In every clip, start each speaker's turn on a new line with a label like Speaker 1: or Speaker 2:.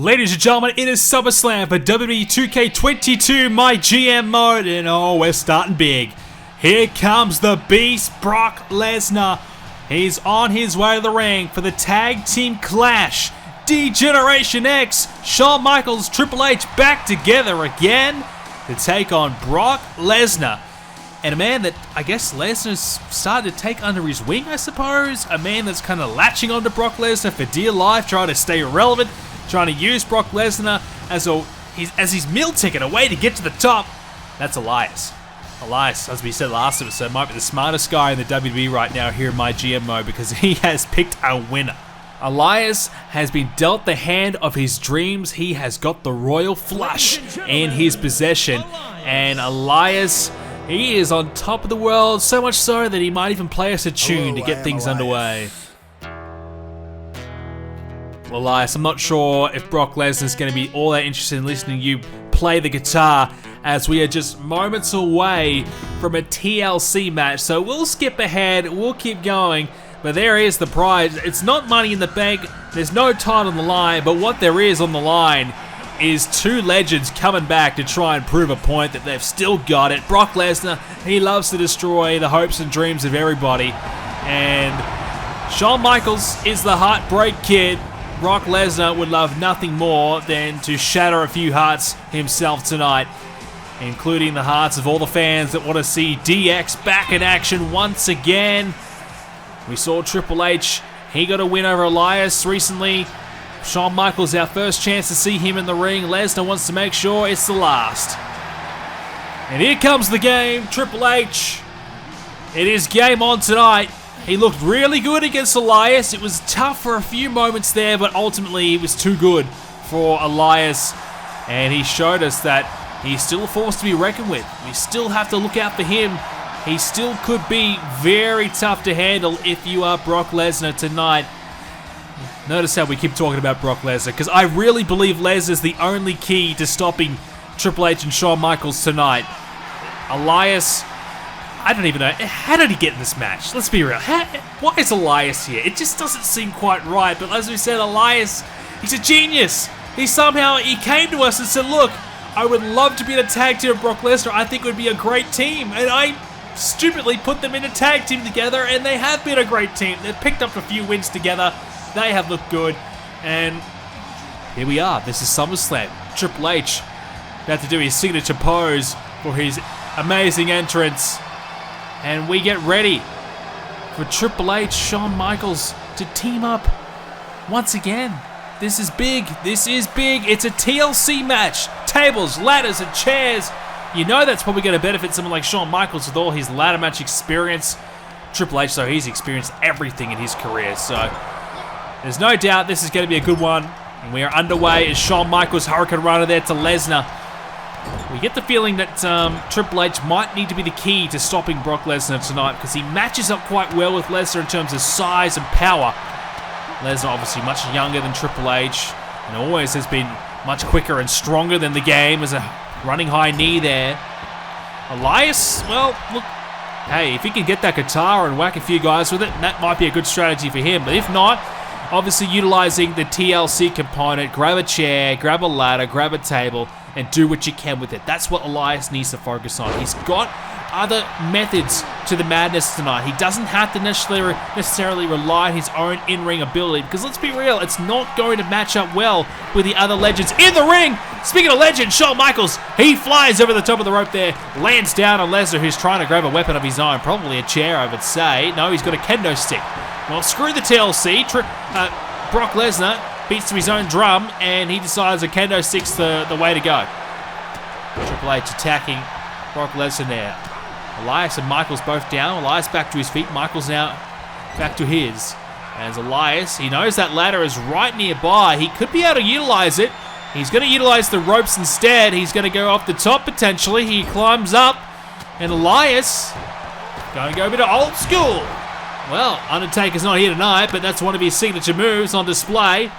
Speaker 1: Ladies and gentlemen, it is SummerSlam for WWE 2k22 MyGM mode, and oh, we're starting big. Here comes the Beast, Brock Lesnar. He's on his way to the ring for the Tag Team Clash. D-Generation X, Shawn Michaels, Triple H back together again to take on Brock Lesnar. And a man that I guess Lesnar's started to take under his wing, I suppose. A man that's kind of latching onto Brock Lesnar for dear life, trying to stay relevant, trying to use Brock Lesnar as his meal ticket, a way to get to the top. That's Elias. Elias, as we said last episode, might be the smartest guy in the WWE right now here in MyGM mode because he has picked a winner. Elias has been dealt the hand of his dreams. He has got the royal flush in his possession. And Elias, he is on top of the world, so much so that he might even play us a tune to get things underway. Well, Elias, I'm not sure if Brock Lesnar's going to be all that interested in listening to you play the guitar, as we are just moments away from a TLC match. So we'll skip ahead, we'll keep going, but there is the prize. It's not money in the bank, there's no time on the line, but what there is on the line is two legends coming back to try and prove a point that they've still got it. Brock Lesnar, he loves to destroy the hopes and dreams of everybody, and Shawn Michaels is the Heartbreak Kid. Brock Lesnar would love nothing more than to shatter a few hearts himself tonight, including the hearts of all the fans that want to see DX back in action once again. We saw Triple H, he got a win over Elias recently. Shawn Michaels, our first chance to see him in the ring. Lesnar wants to make sure it's the last. And here comes the game, Triple H. It is game on tonight. He looked really good against Elias. It was tough for a few moments there, but ultimately it was too good for Elias. And he showed us that he's still a force to be reckoned with. We still have to look out for him. He still could be very tough to handle if you are Brock Lesnar tonight. Notice how we keep talking about Brock Lesnar, because I really believe Lesnar's the only key to stopping Triple H and Shawn Michaels tonight. Elias, I don't even know. How did he get in this match? Let's be real. Why is Elias here? It just doesn't seem quite right. But as we said, Elias, he's a genius. He came to us and said, look, I would love to be in a tag team with Brock Lesnar. I think it would be a great team. And I stupidly put them in a tag team together, and they have been a great team. They've picked up a few wins together. They have looked good. And here we are. This is SummerSlam. Triple H about to do his signature pose for his amazing entrance. And we get ready for Triple H, Shawn Michaels to team up once again. This is big. This is big. It's a TLC match. Tables, ladders, and chairs. You know that's probably going to benefit someone like Shawn Michaels with all his ladder match experience. Triple H, though, he's experienced everything in his career. So there's no doubt this is going to be a good one. And we are underway as Shawn Michaels Hurricane Runner there to Lesnar. We get the feeling that Triple H might need to be the key to stopping Brock Lesnar tonight, because he matches up quite well with Lesnar in terms of size and power. Lesnar obviously much younger than Triple H, and always has been much quicker and stronger than the game as a running high knee there. Elias, well, look, hey, if he can get that guitar and whack a few guys with it, that might be a good strategy for him. But if not, obviously utilizing the TLC component, grab a chair, grab a ladder, grab a table, and do what you can with it. That's what Elias needs to focus on. He's got other methods to the madness tonight. He doesn't have to necessarily rely on his own in-ring ability, because let's be real, it's not going to match up well with the other legends in the ring. Speaking of legends, Shawn Michaels, he flies over the top of the rope there, lands down on Lesnar, who's trying to grab a weapon of his own, probably a chair, I would say. No, he's got a kendo stick. Well, screw the TLC. Brock Lesnar beats to his own drum, and he decides a kendo stick's the way to go. Triple H attacking Brock Lesnar there. Elias and Michaels both down. Elias back to his feet. Michaels now back to his. As Elias, he knows that ladder is right nearby. He could be able to utilize it. He's going to utilize the ropes instead. He's going to go off the top potentially. He climbs up, and Elias going to go a bit of old school. Well, Undertaker's not here tonight, but that's one of his signature moves on display.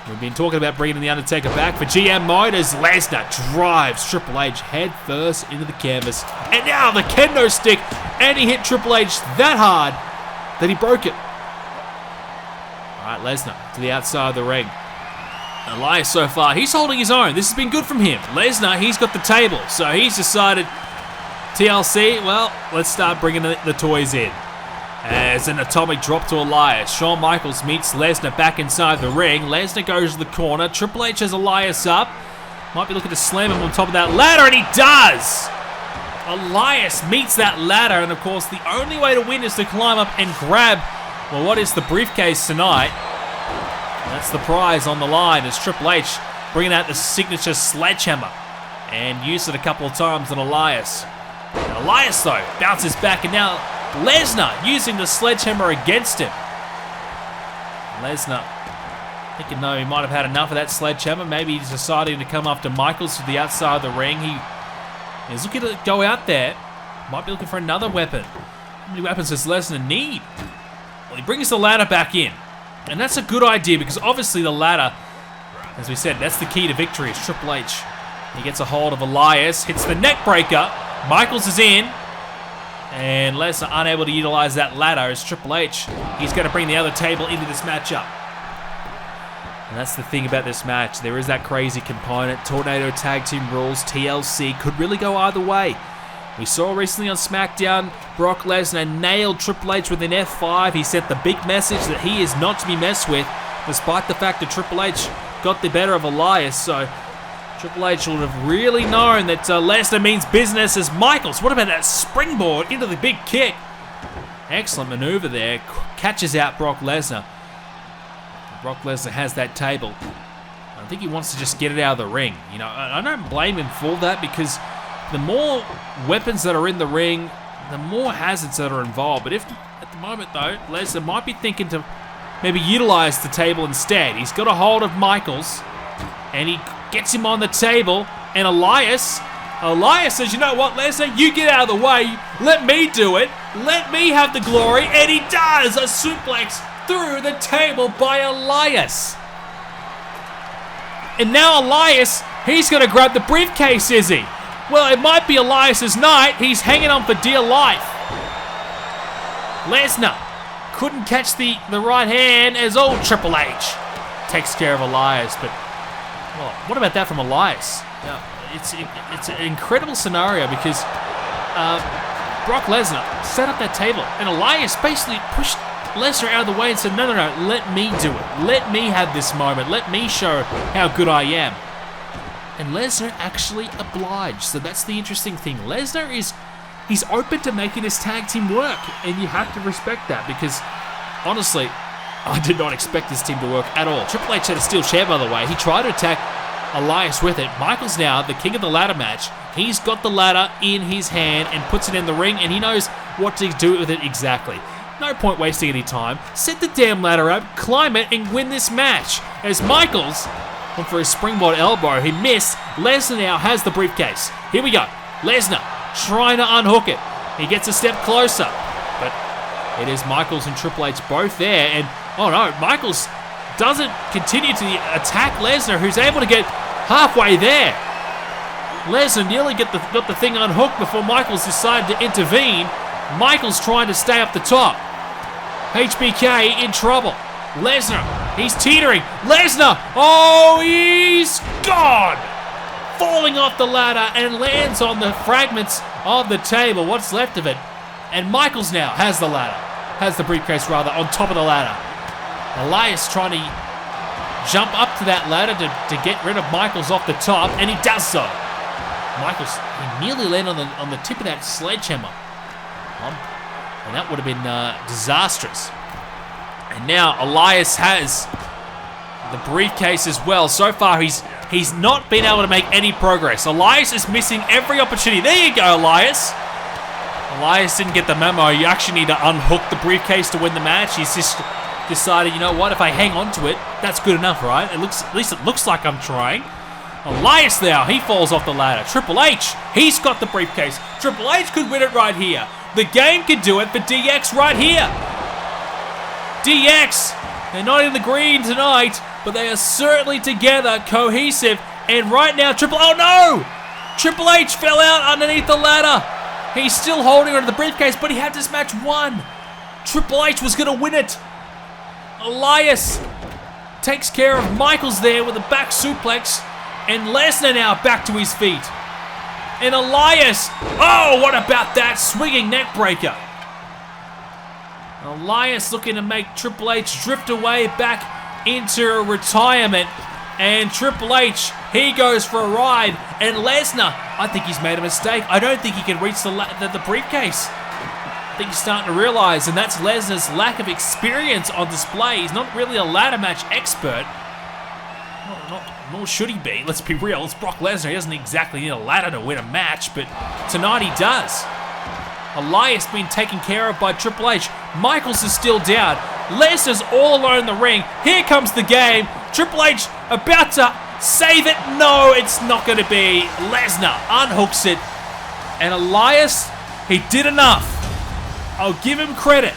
Speaker 1: We've been talking about bringing the Undertaker back for GM mode as Lesnar drives Triple H head first into the canvas. And now the kendo stick, and he hit Triple H that hard that he broke it. All right, Lesnar to the outside of the ring. Elias so far, he's holding his own. This has been good from him. Lesnar, he's got the table. So he's decided, TLC, well, let's start bringing the toys in. As an atomic drop to Elias. Shawn Michaels meets Lesnar back inside the ring. Lesnar goes to the corner. Triple H has Elias up. Might be looking to slam him on top of that ladder, and he does! Elias meets that ladder, and of course, the only way to win is to climb up and grab, well, what is the briefcase tonight? That's the prize on the line as Triple H bringing out the signature sledgehammer and used it a couple of times on Elias. And Elias, though, bounces back, and now Lesnar using the sledgehammer against him. Lesnar thinking, no, he might have had enough of that sledgehammer. Maybe he's deciding to come after Michaels to the outside of the ring. He's looking to go out there. Might be looking for another weapon. How many weapons does Lesnar need? Well, he brings the ladder back in. And that's a good idea because obviously the ladder, as we said, that's the key to victory. It's Triple H. He gets a hold of Elias, hits the neck breaker. Michaels is in. And Lesnar unable to utilize that ladder as Triple H. He's going to bring the other table into this matchup. And that's the thing about this match. There is that crazy component. Tornado Tag Team Rules, TLC, could really go either way. We saw recently on Smackdown, Brock Lesnar nailed Triple H with an F5. He sent the big message that he is not to be messed with, despite the fact that Triple H got the better of Elias. So Triple H would have really known that Lesnar means business as Michaels. What about that springboard into the big kick? Excellent maneuver there. Catches out Brock Lesnar. Brock Lesnar has that table. I think he wants to just get it out of the ring. You know, I don't blame him for that because the more weapons that are in the ring, the more hazards that are involved. But if, at the moment though, Lesnar might be thinking to maybe utilize the table instead. He's got a hold of Michaels and he gets him on the table, and Elias says, you know what, Lesnar, you get out of the way, let me do it, let me have the glory, and he does! A suplex through the table by Elias. And now Elias, he's going to grab the briefcase, is he? Well, it might be Elias's night, he's hanging on for dear life. Lesnar couldn't catch the right hand as old Triple H takes care of Elias, but well, what about that from Elias? It's an incredible scenario because Brock Lesnar set up that table and Elias basically pushed Lesnar out of the way and said, no, let me do it. Let me have this moment. Let me show how good I am. And Lesnar actually obliged. So that's the interesting thing. Lesnar he's open to making his tag team work, and you have to respect that because honestly, I did not expect this team to work at all. Triple H had a steel chair, by the way. He tried to attack Elias with it. Michaels now, the king of the ladder match. He's got the ladder in his hand and puts it in the ring, and he knows what to do with it exactly. No point wasting any time. Set the damn ladder up, climb it, and win this match. As Michaels went for his springboard elbow, he missed. Lesnar now has the briefcase. Here we go. Lesnar trying to unhook it. He gets a step closer, but it is Michaels and Triple H both there, and oh no, Michaels doesn't continue to attack Lesnar, who's able to get halfway there. Lesnar nearly got the thing unhooked before Michaels decided to intervene. Michaels trying to stay up the top. HBK in trouble. Lesnar, he's teetering. Lesnar, oh, he's gone! Falling off the ladder and lands on the fragments of the table, what's left of it. And Michaels now has the ladder. Has the briefcase, rather, on top of the ladder. Elias trying to jump up to that ladder to get rid of Michaels off the top, and he does so. Michaels, he nearly landed on the tip of that sledgehammer. And that would have been disastrous. And now Elias has the briefcase as well. So far, he's not been able to make any progress. Elias is missing every opportunity. There you go, Elias. Elias didn't get the memo. You actually need to unhook the briefcase to win the match. He's just decided, you know what, if I hang on to it, that's good enough, right? At least it looks like I'm trying. Elias now, he falls off the ladder. Triple H, he's got the briefcase. Triple H could win it right here. The game could do it for DX right here. DX, they're not in the green tonight, but they are certainly together, cohesive. And right now, oh no! Triple H fell out underneath the ladder. He's still holding onto the briefcase, but he had this match won. Triple H was going to win it. Elias takes care of Michaels there with a back suplex. And Lesnar now back to his feet. And Elias, oh, what about that swinging neck breaker? Elias looking to make Triple H drift away back into retirement. And Triple H, he goes for a ride. And Lesnar, I think he's made a mistake. I don't think he can reach the briefcase. I think he's starting to realize, and that's Lesnar's lack of experience on display. He's not really a ladder match expert. Nor should he be. Let's be real. It's Brock Lesnar. He doesn't exactly need a ladder to win a match, but tonight he does. Elias being taken care of by Triple H. Michaels is still down. Lesnar's all alone in the ring. Here comes the game. Triple H about to save it. No, it's not going to be. Lesnar unhooks it. And Elias, he did enough. I'll give him credit.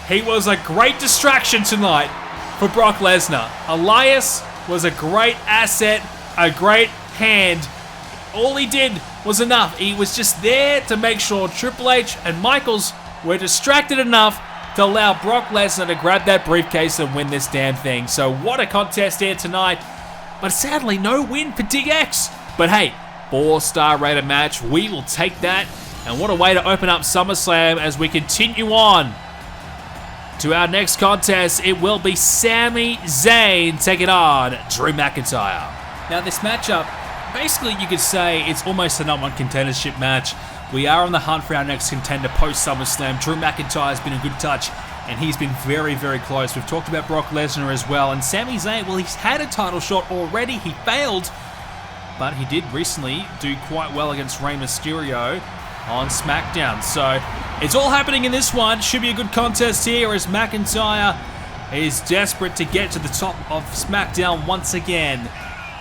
Speaker 1: He was a great distraction tonight for Brock Lesnar. Elias was a great asset, a great hand. All he did was enough. He was just there to make sure Triple H and Michaels were distracted enough to allow Brock Lesnar to grab that briefcase and win this damn thing. So what a contest here tonight. But sadly, no win for DX. But hey, 4-star rated match. We will take that. And what a way to open up SummerSlam as we continue on to our next contest. It will be Sami Zayn taking on Drew McIntyre. Now this matchup, basically you could say it's almost a #1 contendership match. We are on the hunt for our next contender post SummerSlam. Drew McIntyre has been a good touch, and he's been very, very close. We've talked about Brock Lesnar as well, and Sami Zayn, well, he's had a title shot already. He failed, but he did recently do quite well against Rey Mysterio on Smackdown. So it's all happening in this one. Should be a good contest here as McIntyre is desperate to get to the top of Smackdown once again.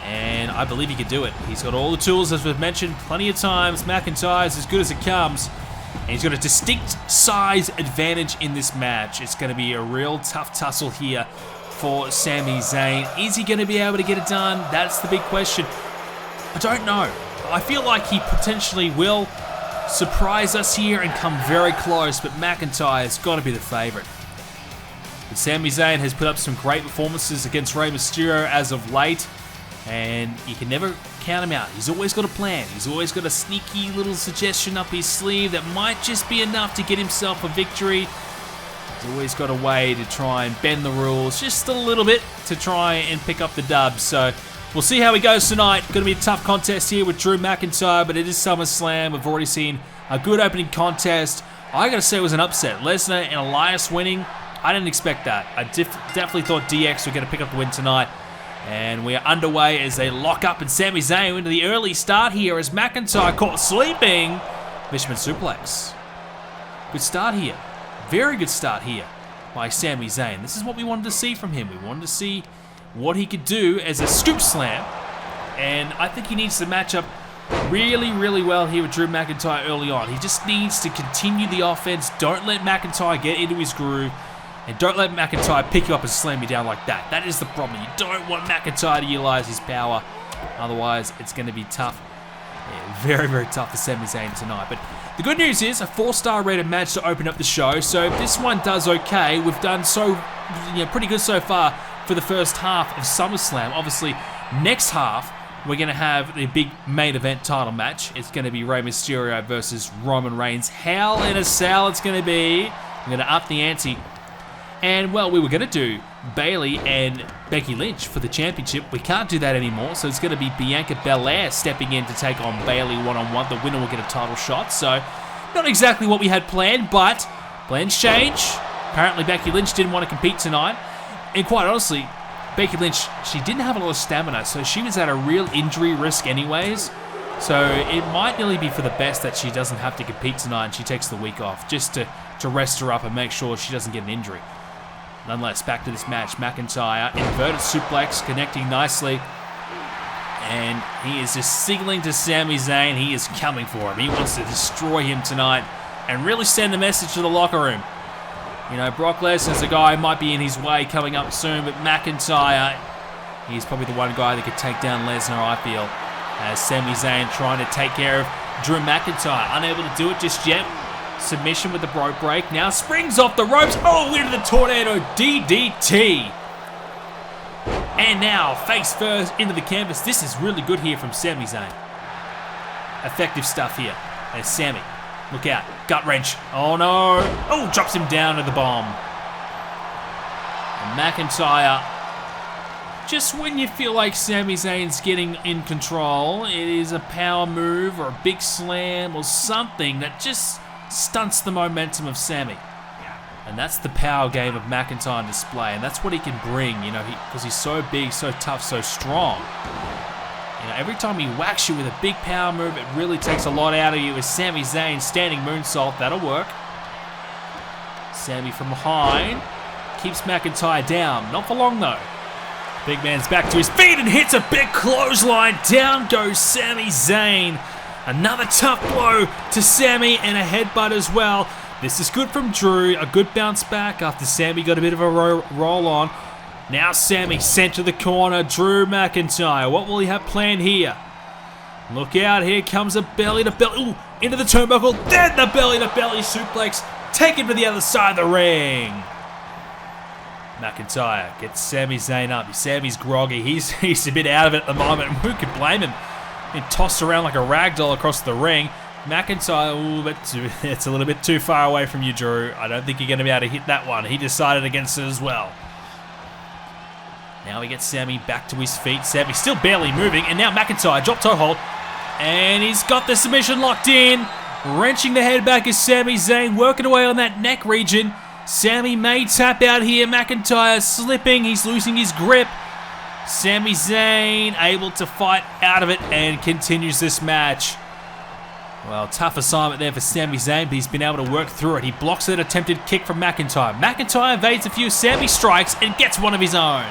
Speaker 1: And I believe he can do it. He's got all the tools, as we've mentioned plenty of times. McIntyre's as good as it comes. And he's got a distinct size advantage in this match. It's going to be a real tough tussle here for Sami Zayn. Is he going to be able to get it done? That's the big question. I don't know. I feel like he potentially will surprise us here and come very close, but McIntyre's got to be the favorite. But Sami Zayn has put up some great performances against Rey Mysterio as of late, and you can never count him out. He's always got a plan. He's always got a sneaky little suggestion up his sleeve that might just be enough to get himself a victory. He's always got a way to try and bend the rules just a little bit to try and pick up the dub. So we'll see how he goes tonight. Going to be a tough contest here with Drew McIntyre, but it is SummerSlam. We've already seen a good opening contest. I got to say it was an upset. Lesnar and Elias winning, I didn't expect that. I definitely thought DX were going to pick up the win tonight. And we are underway as they lock up, and Sami Zayn into the early start here as McIntyre caught sleeping. Fisherman suplex. Good start here. Very good start here by Sami Zayn. This is what we wanted to see from him. We wanted to see what he could do as a scoop slam. And I think he needs to match up really, really well here with Drew McIntyre early on. He just needs to continue the offense. Don't let McIntyre get into his groove. And don't let McIntyre pick you up and slam you down like that. That is the problem. You don't want McIntyre to utilize his power. Otherwise, it's going to be tough. Yeah, very, very tough for Sami Zayn tonight. But the good news is a 4-star rated match to open up the show. So if this one does okay, we've done pretty good so far for the first half of SummerSlam. Obviously, next half, we're going to have the big main event title match. It's going to be Rey Mysterio versus Roman Reigns. Hell in a Cell it's going to be. We're going to up the ante. And, well, we were going to do Bayley and Becky Lynch for the championship. We can't do that anymore, so it's going to be Bianca Belair stepping in to take on Bayley one-on-one. The winner will get a title shot, so not exactly what we had planned, but plans change. Apparently, Becky Lynch didn't want to compete tonight. And quite honestly, Becky Lynch, she didn't have a lot of stamina, so she was at a real injury risk anyways. So it might nearly be for the best that she doesn't have to compete tonight and she takes the week off just to rest her up and make sure she doesn't get an injury. Nonetheless, back to this match. McIntyre, inverted suplex, connecting nicely. And he is just signaling to Sami Zayn he is coming for him. He wants to destroy him tonight and really send a message to the locker room. You know, Brock Lesnar's a guy who might be in his way coming up soon, but McIntyre, he's probably the one guy that could take down Lesnar, I feel. As Sami Zayn trying to take care of Drew McIntyre. Unable to do it just yet. Submission with the rope break. Now springs off the ropes. Oh, into the tornado DDT. And now, face first into the canvas. This is really good here from Sami Zayn. Effective stuff here. There's Sami. Look out. Gut wrench. Oh no. Oh, drops him down to the bomb. And McIntyre, just when you feel like Sami Zayn's getting in control, it is a power move or a big slam or something that just stunts the momentum of Sami. And that's the power game of McIntyre on display, and that's what he can bring, you know, because he's so big, so tough, so strong. You know, every time he whacks you with a big power move, it really takes a lot out of you. With Sami Zayn standing moonsault, that'll work. Sami from behind keeps McIntyre down. Not for long, though. Big man's back to his feet and hits a big clothesline. Down goes Sami Zayn. Another tough blow to Sami and a headbutt as well. This is good from Drew. A good bounce back after Sami got a bit of a roll on. Now Sami sent to the corner. Drew McIntyre. What will he have planned here? Look out. Here comes a belly to belly. Ooh, into the turnbuckle. Then the belly to belly suplex. Taken to the other side of the ring. McIntyre gets Sami Zayn up. Sami's groggy. He's a bit out of it at the moment. Who could blame him? Being tossed around like a ragdoll across the ring. McIntyre, it's a little bit too far away from you, Drew. I don't think you're going to be able to hit that one. He decided against it as well. Now we get Sami back to his feet. Sami still barely moving, and now McIntyre drop toe hold. And he's got the submission locked in. Wrenching the head back is Sami Zayn, working away on that neck region. Sami may tap out here. McIntyre slipping. He's losing his grip. Sami Zayn able to fight out of it and continues this match. Well, tough assignment there for Sami Zayn, but he's been able to work through it. He blocks that attempted kick from McIntyre. McIntyre evades a few. Sami strikes and gets one of his own.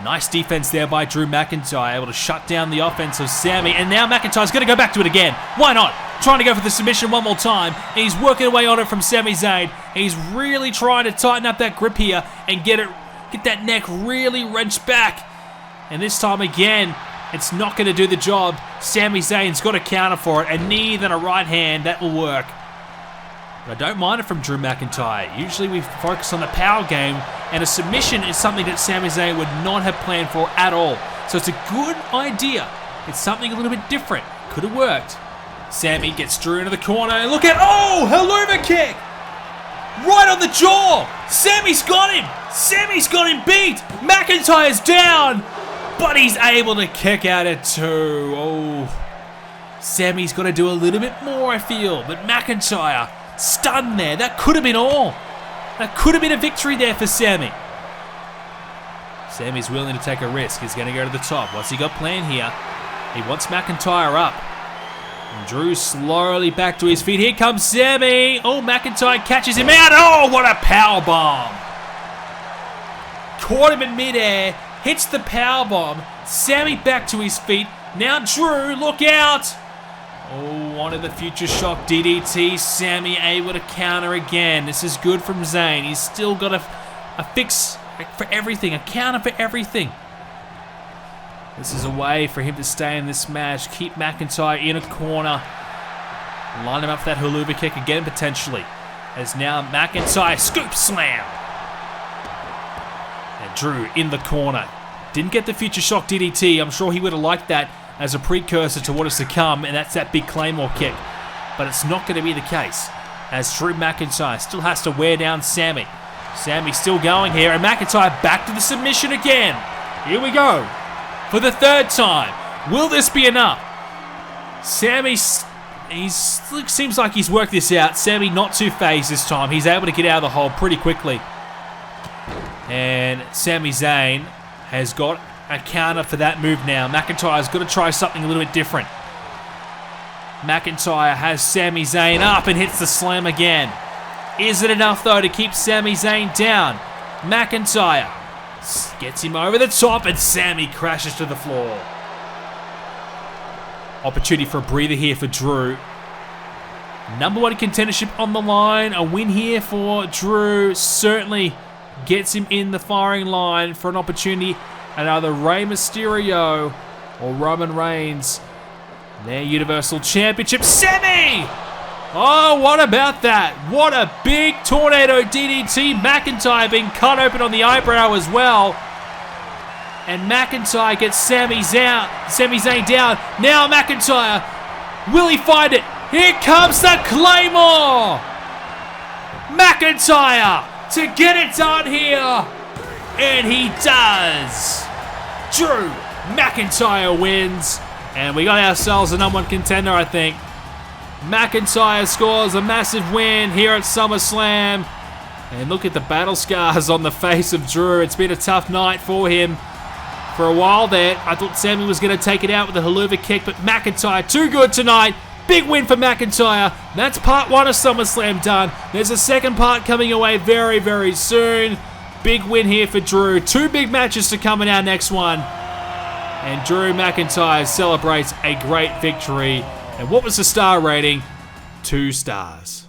Speaker 1: Nice defense there by Drew McIntyre, able to shut down the offense of Sami. And now McIntyre's going to go back to it again. Why not? Trying to go for the submission one more time. He's working away on it from Sami Zayn. He's really trying to tighten up that grip here and get that neck really wrenched back. And this time again, it's not going to do the job. Sami Zayn's got a counter for it. A knee, then a right hand. That will work. But I don't mind it from Drew McIntyre. Usually we focus on the power game, and a submission is something that Sami Zayn would not have planned for at all. So it's a good idea. It's something a little bit different. Could have worked. Sami gets Drew into the corner, and look at, oh, helluva kick! Right on the jaw! Sami's got him! Sami's got him beat! McIntyre's down! But he's able to kick out at two. Oh, Sami's got to do a little bit more, I feel. But McIntyre, stunned there. That could have been all. That could have been a victory there for Sami. Sami's willing to take a risk. He's going to go to the top. What's he got planned here? He wants McIntyre up. And Drew slowly back to his feet. Here comes Sami. Oh, McIntyre catches him out. Oh, what a power bomb. Caught him in midair. Hits the powerbomb. Sami back to his feet. Now Drew, look out! Oh, one of the future shock DDT. Sami able to counter again. This is good from Zayn. He's still got a fix for everything. A counter for everything. This is a way for him to stay in this match. Keep McIntyre in a corner. Line him up for that helluva kick again, potentially. As now McIntyre scoop slam. Drew in the corner. Didn't get the future shock DDT. I'm sure he would have liked that as a precursor to what is to come, and that's that big Claymore kick. But it's not going to be the case, as Drew McIntyre still has to wear down Sami. Sami's still going here, and McIntyre back to the submission again. Here we go. For the third time. Will this be enough? Sami, seems like he's worked this out. Sami not too phased this time. He's able to get out of the hole pretty quickly. And Sami Zayn has got a counter for that move now. McIntyre's got to try something a little bit different. McIntyre has Sami Zayn up and hits the slam again. Is it enough, though, to keep Sami Zayn down? McIntyre gets him over the top, and Sami crashes to the floor. Opportunity for a breather here for Drew. Number one contendership on the line. A win here for Drew certainly gets him in the firing line for an opportunity at either Rey Mysterio or Roman Reigns. Their Universal Championship. Sami! Oh, what about that? What a big tornado DDT. McIntyre being cut open on the eyebrow as well. And McIntyre gets Sami Zayn down. Now McIntyre. Will he find it? Here comes the Claymore. McIntyre to get it done here. And he does. Drew McIntyre wins. And we got ourselves a #1 contender, I think. McIntyre scores a massive win here at SummerSlam. And look at the battle scars on the face of Drew. It's been a tough night for him. For a while there, I thought Sami was going to take it out with a haluva kick, but McIntyre too good tonight. Big win for McIntyre. That's part 1 of SummerSlam done. There's a second part coming away very, very soon. Big win here for Drew. 2 big matches to come in our next one. And Drew McIntyre celebrates a great victory. And what was the star rating? 2 stars.